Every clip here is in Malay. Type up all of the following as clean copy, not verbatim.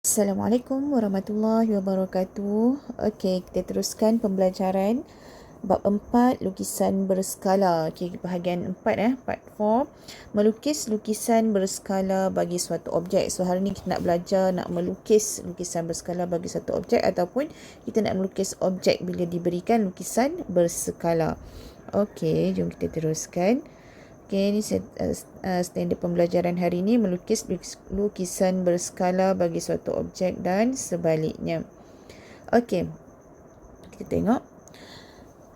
Assalamualaikum warahmatullahi wabarakatuh. Okey, kita teruskan pembelajaran bab 4 lukisan berskala. Okey, bahagian 4 part 4, melukis lukisan berskala bagi suatu objek. So hari ni kita nak belajar nak melukis lukisan berskala bagi satu objek ataupun kita nak melukis objek bila diberikan lukisan berskala. Okey, jom kita teruskan. Okay, ini standard pembelajaran hari ini, melukis lukisan berskala bagi suatu objek dan sebaliknya. Okey, kita tengok.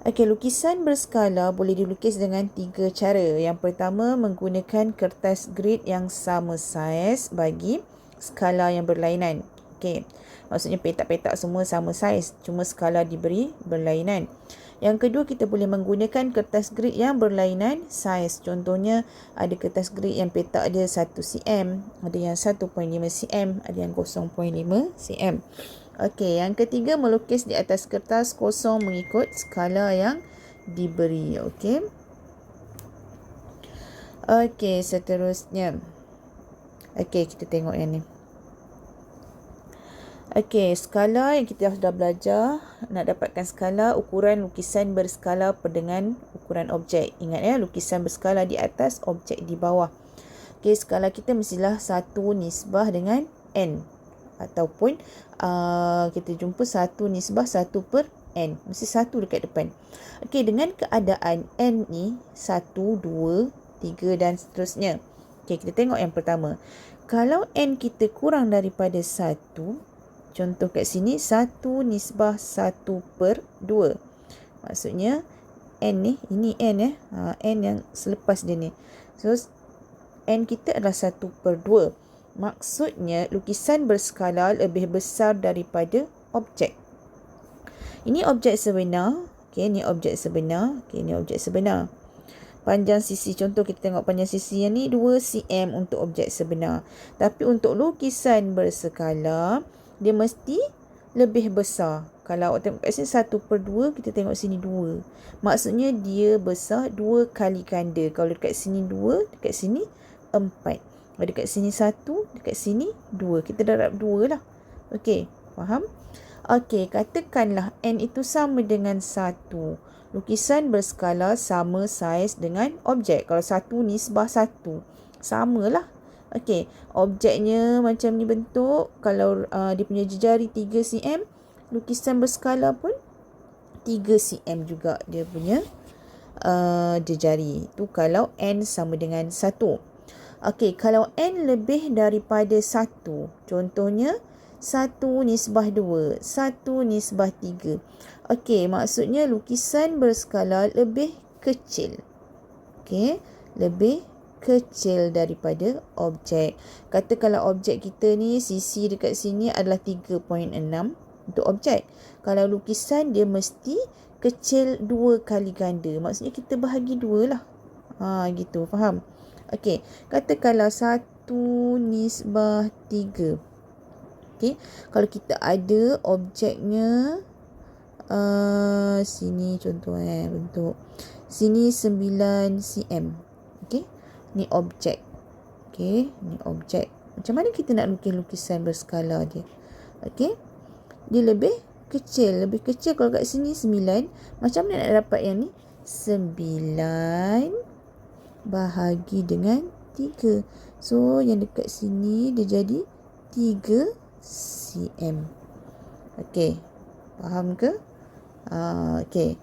Okey, lukisan berskala boleh dilukis dengan 3 cara. Yang pertama, menggunakan kertas grid yang sama saiz bagi skala yang berlainan. Okey, maksudnya petak-petak semua sama saiz, cuma skala diberi berlainan. Yang kedua, kita boleh menggunakan kertas grid yang berlainan saiz. Contohnya, ada kertas grid yang petak dia 1 cm, ada yang 1.5 cm, ada yang 0.5 cm. Okey, yang ketiga, melukis di atas kertas kosong mengikut skala yang diberi. Okey. Okey, seterusnya. Okey, kita tengok yang ni. Okey, skala yang kita sudah belajar, nak dapatkan skala, ukuran lukisan berskala dengan ukuran objek. Ingat ya, lukisan berskala di atas, objek di bawah. Okey, skala kita mestilah 1 nisbah dengan n. Ataupun kita jumpa 1 nisbah 1 per n. Mesti 1 dekat depan. Okey, dengan keadaan n ni 1, 2, 3 dan seterusnya. Okey, kita tengok yang pertama. Kalau n kita kurang daripada 1, contoh kat sini 1 nisbah 1 per 2. Maksudnya n ni, ini n n yang selepas dia ni. So n kita adalah 1 per 2. Maksudnya lukisan berskala lebih besar daripada objek. Ini objek sebenar. Okey, ini objek sebenar. Okey, ini objek sebenar. Panjang sisi, contoh kita tengok panjang sisi yang ni 2 cm untuk objek sebenar. Tapi untuk lukisan berskala, dia mesti lebih besar. Kalau awak tengok kat sini 1 per 2, kita tengok sini 2. Maksudnya dia besar 2 kali ganda. Kalau dekat sini 2, dekat sini 4. Kalau dekat sini 1, dekat sini 2. Kita darab 2 lah. Okey, faham? Okey, katakanlah n itu sama dengan 1. Lukisan berskala sama saiz dengan objek. Kalau 1 nisbah 1, samalah. Okey, objeknya macam ni bentuk. Kalau dia punya jejari 3 cm, lukisan berskala pun 3 cm juga dia punya jejari. Itu kalau n sama dengan 1. Okey, kalau n lebih daripada 1, contohnya 1 nisbah 2, 1 nisbah 3. Okey, maksudnya lukisan berskala lebih kecil. Okey, lebih kecil daripada objek. Katakanlah objek kita ni, sisi dekat sini adalah 3.6 untuk objek. Kalau lukisan dia mesti kecil 2 kali ganda. Maksudnya kita bahagi 2 lah. Gitu, faham? Okey, katakanlah 1 nisbah 3. Okey, kalau kita ada objeknya sini contoh bentuk. Sini 9 cm. Okey, ni objek. Okey, ni objek. Macam mana kita nak lukis lukisan berskala dia? Okey, dia lebih kecil. Lebih kecil kalau kat sini 9. Macam mana nak dapat yang ni? 9 bahagi dengan 3. So, yang dekat sini dia jadi 3 cm. Okey, faham ke? Okey.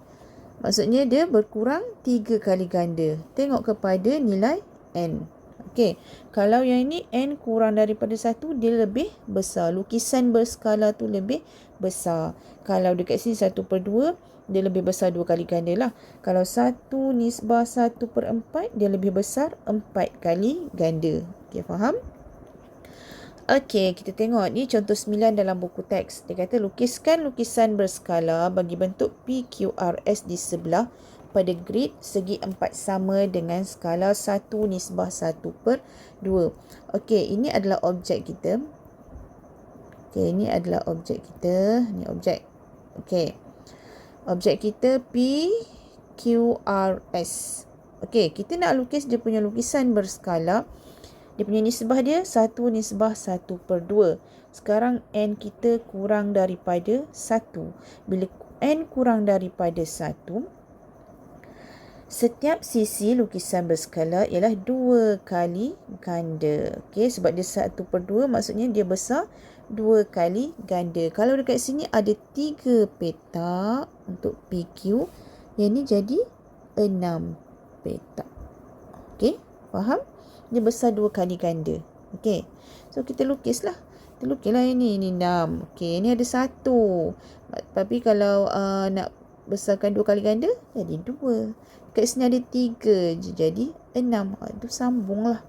Maksudnya dia berkurang 3 kali ganda. Tengok kepada nilai n. Okey, kalau yang ini n kurang daripada 1, dia lebih besar. Lukisan berskala tu lebih besar. Kalau dekat sini 1 per 2, dia lebih besar 2 kali ganda lah. Kalau 1 nisbah 1 per 4, dia lebih besar 4 kali ganda. Okey, faham? Okey, kita tengok ni contoh 9 dalam buku teks. Dia kata lukiskan lukisan berskala bagi bentuk PQRS di sebelah pada grid segi 4 sama dengan skala 1 nisbah 1 per 2. Okey, ini adalah objek kita. Okey, ini adalah objek kita. Ni objek. Okey. Objek kita PQRS. Okey, kita nak lukis dia punya lukisan berskala. Dia punya nisbah dia 1 nisbah 1/2. Sekarang N kita kurang daripada 1. Bila N kurang daripada 1, setiap sisi lukisan berskala ialah 2 kali ganda. Okey, sebab dia 1/2 maksudnya dia besar 2 kali ganda. Kalau dekat sini ada 3 petak untuk PQ, yang ni jadi 6 petak. Okey, faham? Dia besar 2 kali ganda. Okey, so kita lukislah. Kita lukislah ini 6. Okey, ni ada 1. Tapi kalau nak besarkan 2 kali ganda, jadi 2. Kat sini ada 3 je, jadi 6. Itu sambunglah.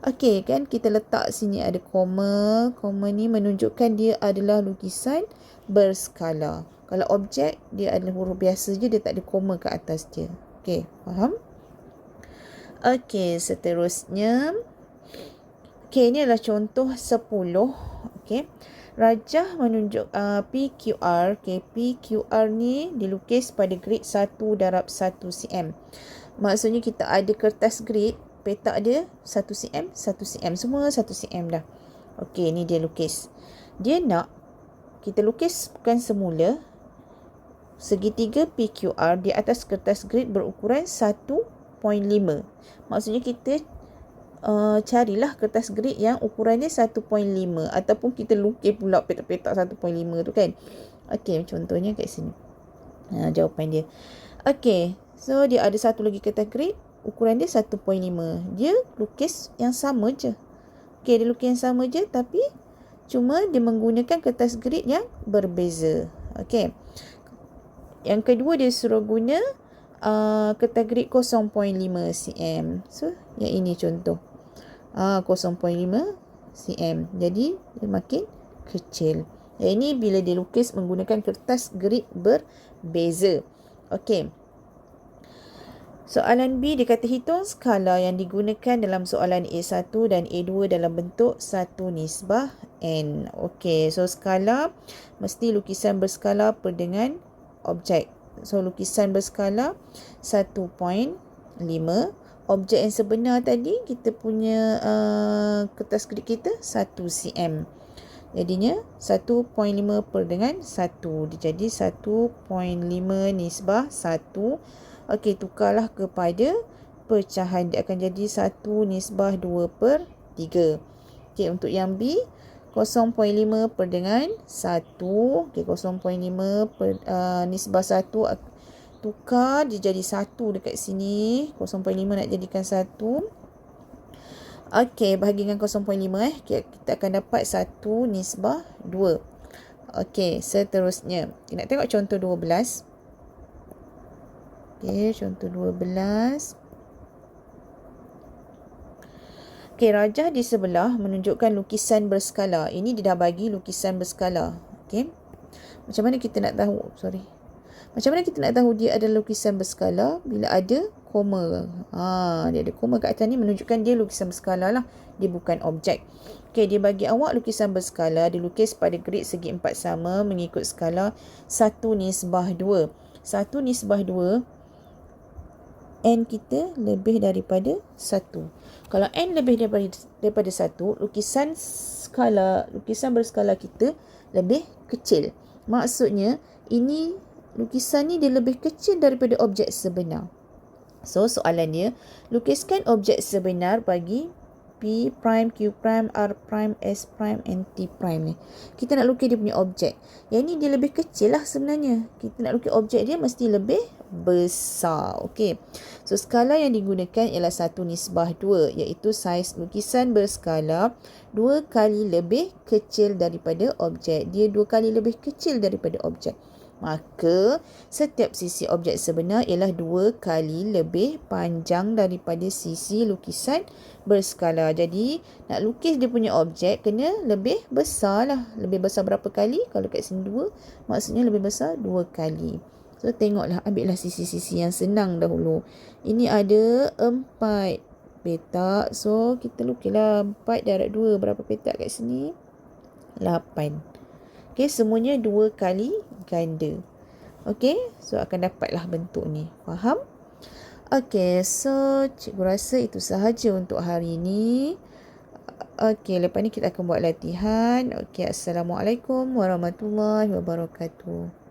Okey, kan kita letak sini ada koma. Koma ni menunjukkan dia adalah lukisan berskala. Kalau objek, dia adalah huruf biasa je, dia tak ada koma kat atas dia. Okey, faham? Okey, seterusnya. Okey, ini adalah contoh 10. Okey. Rajah menunjuk PQR. Okay, PQR ni dilukis pada grid 1 darab 1 cm. Maksudnya kita ada kertas grid, petak dia 1 cm, 1 cm. Semua 1 cm dah. Okey, ni dia lukis. Dia nak kita lukis bukan semula segitiga PQR di atas kertas grid berukuran 1.5. Maksudnya kita carilah kertas grid yang ukurannya 1.5 ataupun kita lukis pula petak-petak 1.5 tu kan. Okey, contohnya kat sini. Jawapan dia. Okey, so dia ada satu lagi kertas grid, ukuran dia 1.5. Dia lukis yang sama je. Okey, dia lukis yang sama je tapi cuma dia menggunakan kertas grid yang berbeza. Okey. Yang kedua dia suruh guna kertas grid 0.5 cm. So, yang ini contoh. 0.5 cm. Jadi, dia makin kecil. Yang ini bila dia lukis menggunakan kertas grid berbeza. Okey. Soalan B, dia kata hitung skala yang digunakan dalam soalan A1 dan A2 dalam bentuk 1 nisbah N. Okey, so skala mesti lukisan berskala per dengan objek. So, lukisan berskala 1.5. Objek yang sebenar tadi, kita punya kertas grid kita 1 cm. Jadinya 1.5 per dengan 1. Dia jadi 1.5 nisbah 1. Okey, tukarlah kepada pecahan. Dia akan jadi 1 nisbah 2/3. Okey, untuk yang B, 0.5 per dengan 1. Okey, 0.5 per nisbah 1. Tukar, dia jadi 1 dekat sini. 0.5 nak jadikan 1. Okey, bahagi dengan 0.5 kita akan dapat 1 nisbah 2. Okey, seterusnya. Kita nak tengok contoh 12. Okey, contoh 12. Okey, rajah di sebelah menunjukkan lukisan berskala. Ini dia dah bagi lukisan berskala. Okey. Macam mana kita nak tahu? Macam mana kita nak tahu dia adalah lukisan berskala bila ada koma? Dia ada koma kat atas ni menunjukkan dia lukisan berskala lah. Dia bukan objek. Okey, dia bagi awak lukisan berskala dilukis pada grid segi empat sama mengikut skala 1 nisbah 2. 1 nisbah 2, N kita lebih daripada 1. Kalau N lebih daripada 1, lukisan berskala kita lebih kecil. Maksudnya, ini lukisan ni dia lebih kecil daripada objek sebenar. So, soalan dia, lukiskan objek sebenar bagi P prime, Q prime, R prime, S prime, and T prime ni. Kita nak lukis dia punya objek. Yang ni dia lebih kecil lah sebenarnya. Kita nak lukis objek dia mesti lebih besar. Okey. So, skala yang digunakan ialah 1 nisbah 2, iaitu saiz lukisan berskala 2 kali lebih kecil daripada objek. Dia 2 kali lebih kecil daripada objek. Maka, setiap sisi objek sebenar ialah 2 kali lebih panjang daripada sisi lukisan berskala. Jadi, nak lukis dia punya objek kena lebih besar lah. Lebih besar berapa kali? Kalau kat sini 2, maksudnya lebih besar 2 kali. So, tengoklah, ambillah sisi-sisi yang senang dahulu. Ini ada 4 petak. So, kita lukislah 4 darab 2. Berapa petak kat sini? 8. Okey, semuanya 2 kali ganda. Okey, so akan dapatlah bentuk ni. Faham? Okey, so cikgu rasa itu sahaja untuk hari ini. Okey, lepas ni kita akan buat latihan. Okey, Assalamualaikum warahmatullahi wabarakatuh.